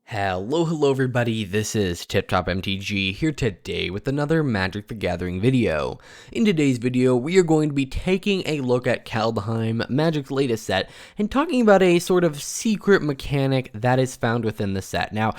Hello everybody, this is TipTop MTG here today with another Magic the Gathering video. In today's video, we are going to be taking a look at Kaldheim, Magic's latest set, and talking about a sort of secret mechanic that is found within the set. Now,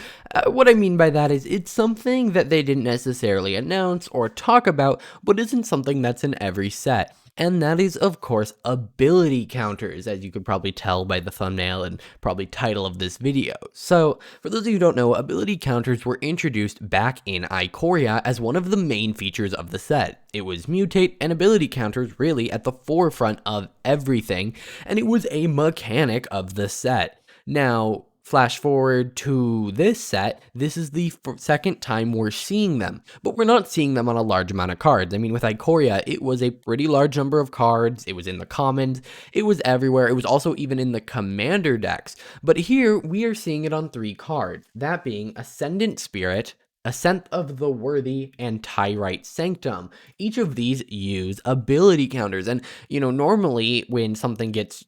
what I mean by that is it's something that they didn't necessarily announce or talk about, but isn't something that's in every set. And that is, of course, ability counters, as you could probably tell by the thumbnail and probably title of this video. So, for those of you who don't know, ability counters were introduced back in Ikoria as one of the main features of the set. It was mutate and ability counters really at the forefront of everything, and it was a mechanic of the set. Now, flash forward to this set, this is the second time we're seeing them, but we're not seeing them on a large amount of cards. I mean, with Ikoria, it was a pretty large number of cards, it was in the commons, it was everywhere, it was also even in the commander decks, but here we are seeing it on 3 cards, that being Ascendant Spirit, Ascent of the Worthy, and Tyrite Sanctum. Each of these use ability counters, and, normally when something gets,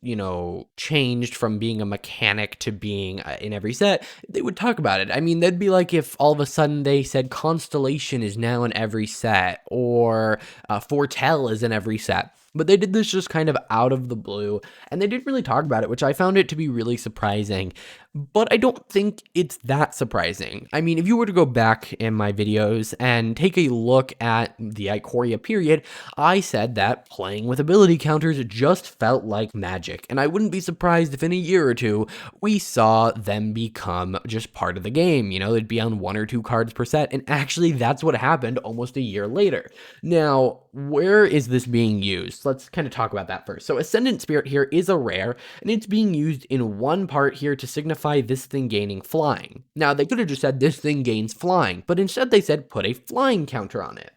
changed from being a mechanic to being in every set, they would talk about it. I mean, that'd be like if all of a sudden they said Constellation is now in every set, or Foretell is in every set. But they did this just kind of out of the blue, and they didn't really talk about it, which I found it to be really surprising. But I don't think it's that surprising. I mean, if you were to go back in my videos and take a look at the Ikoria period, I said that playing with ability counters just felt like magic. And I wouldn't be surprised if in a year or two, we saw them become just part of the game. They'd be on 1 or 2 cards per set. And actually, that's what happened almost a year later. Now, where is this being used? Let's kind of talk about that first. So Ascendant Spirit here is a rare, and it's being used in one part here to signify this thing gaining flying. Now, they could have just said this thing gains flying, but instead they said put a flying counter on it.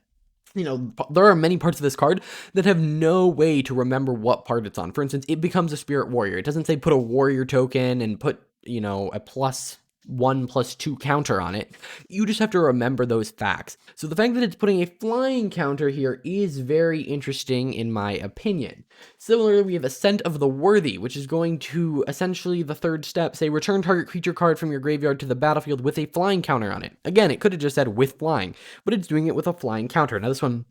There are many parts of this card that have no way to remember what part it's on. For instance, it becomes a Spirit Warrior. It doesn't say put a warrior token and put, a +1/+2 counter on it. You just have to remember those facts. So the fact that it's putting a flying counter here is very interesting in my opinion. Similarly, we have Ascent of the Worthy, which is going to essentially the third step say return target creature card from your graveyard to the battlefield with a flying counter on it. Again, it could have just said with flying, but it's doing it with a flying counter. Now this one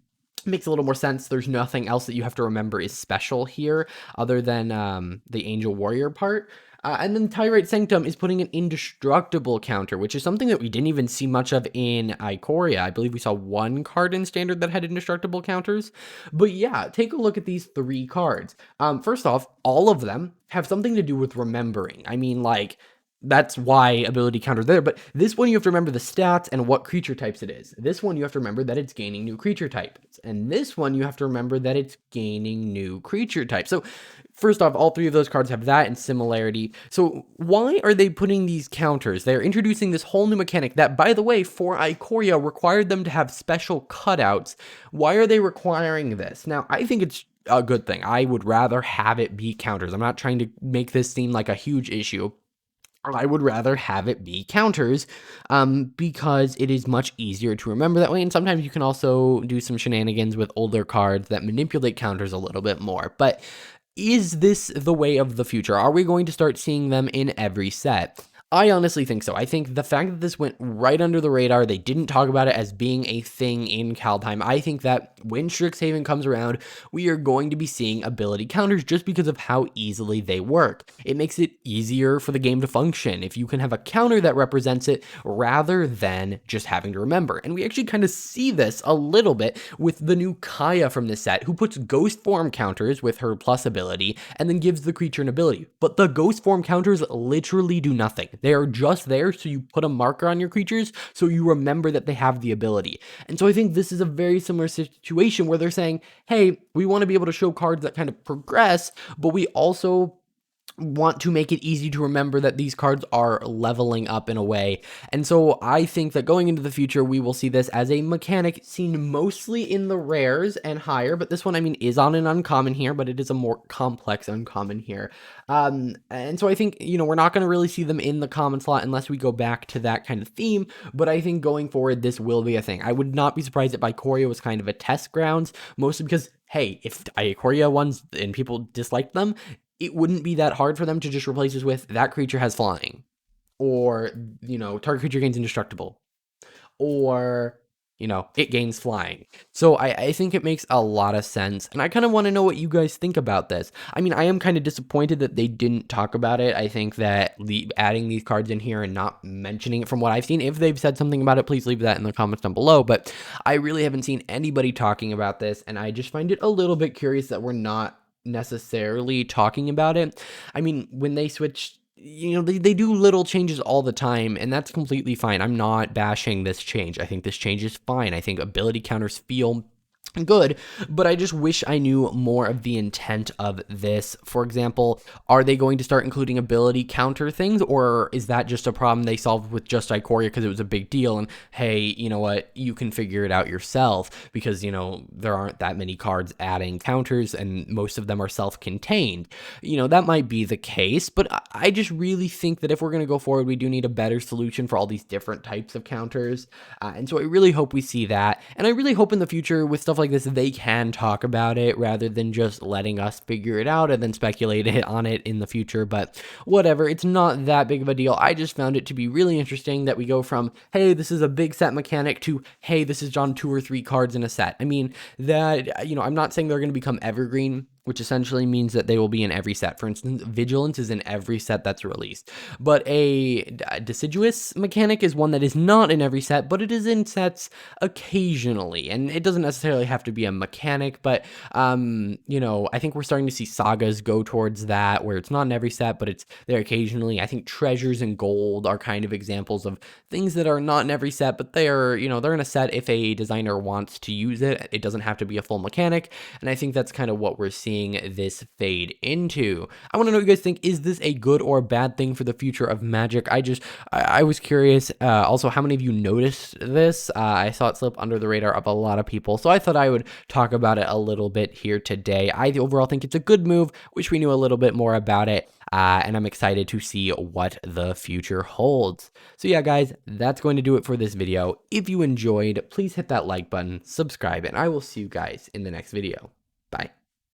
makes a little more sense. There's nothing else that you have to remember is special here other than the Angel Warrior part. And then Tyrite Sanctum is putting an indestructible counter, which is something that we didn't even see much of in Ikoria. I believe we saw 1 card in Standard that had indestructible counters. But yeah, take a look at these 3 cards. First off, all of them have something to do with remembering. I mean, that's why ability counter's there, but this one you have to remember the stats and what creature types it is. This one you have to remember that it's gaining new creature types, and this one you have to remember that it's gaining new creature types. So first off, all 3 of those cards have that in similarity. So why are they putting these counters? They're introducing this whole new mechanic that, by the way, for Ikoria required them to have special cutouts. Why are they requiring this? Now, I think it's a good thing. I would rather have it be counters. I'm not trying to make this seem like a huge issue. I would rather have it be counters because it is much easier to remember that way. And sometimes you can also do some shenanigans with older cards that manipulate counters a little bit more. But is this the way of the future? Are we going to start seeing them in every set? I honestly think so. I think the fact that this went right under the radar, they didn't talk about it as being a thing in Kaldheim. I think that when Strixhaven comes around, we are going to be seeing ability counters just because of how easily they work. It makes it easier for the game to function if you can have a counter that represents it rather than just having to remember. And we actually kind of see this a little bit with the new Kaya from this set, who puts ghost form counters with her plus ability and then gives the creature an ability. But the ghost form counters literally do nothing. They are just there so you put a marker on your creatures so you remember that they have the ability. And so I think this is a very similar situation where they're saying, hey, we want to be able to show cards that kind of progress, but we also want to make it easy to remember that these cards are leveling up in a way. And so I think that going into the future, we will see this as a mechanic seen mostly in the rares and higher, but this one, I mean, is on an uncommon here, but it is a more complex uncommon here. And so I think, we're not going to really see them in the common slot unless we go back to that kind of theme, but I think going forward, this will be a thing. I would not be surprised if Ikoria was kind of a test grounds, mostly because, hey, if Ikoria ones and people disliked them, it wouldn't be that hard for them to just replace this with that creature has flying. or, target creature gains indestructible, or it gains flying. So I think it makes a lot of sense, and I kind of want to know what you guys think about this. I mean, I am kind of disappointed that they didn't talk about it. I think that adding these cards in here and not mentioning it, from what I've seen, if they've said something about it, please leave that in the comments down below, but I really haven't seen anybody talking about this, and I just find it a little bit curious that we're not necessarily talking about it. I mean, when they switched, they do little changes all the time, and that's completely fine. I'm not bashing this change. I think this change is fine. I think ability counters feel good, but I just wish I knew more of the intent of this. For example, are they going to start including ability counter things, or is that just a problem they solved with just Ikoria because it was a big deal, and hey, you know what, you can figure it out yourself because, there aren't that many cards adding counters, and most of them are self-contained. That might be the case, but I just really think that if we're going to go forward, we do need a better solution for all these different types of counters, and so I really hope we see that, and I really hope in the future with stuff like this, they can talk about it rather than just letting us figure it out and then speculate on it in the future. But whatever, it's not that big of a deal. I just found it to be really interesting that we go from, hey, this is a big set mechanic, to, hey, this is on 2 or 3 cards in a set. I mean, that, I'm not saying they're going to become evergreen, which essentially means that they will be in every set. For instance, Vigilance is in every set that's released. But a Deciduous mechanic is one that is not in every set, but it is in sets occasionally. And it doesn't necessarily have to be a mechanic, but, I think we're starting to see sagas go towards that, where it's not in every set, but it's there occasionally. I think Treasures and Gold are kind of examples of things that are not in every set, but they are, they're in a set if a designer wants to use it. It doesn't have to be a full mechanic. And I think that's kind of what we're seeing this fade into. I want to know what you guys think. Is this a good or bad thing for the future of Magic? I was curious. Also, how many of you noticed this? I saw it slip under the radar of a lot of people, so I thought I would talk about it a little bit here today. I overall think it's a good move. Wish we knew a little bit more about it. And I'm excited to see what the future holds. So yeah, guys, that's going to do it for this video. If you enjoyed, please hit that like button, subscribe, and I will see you guys in the next video. Bye.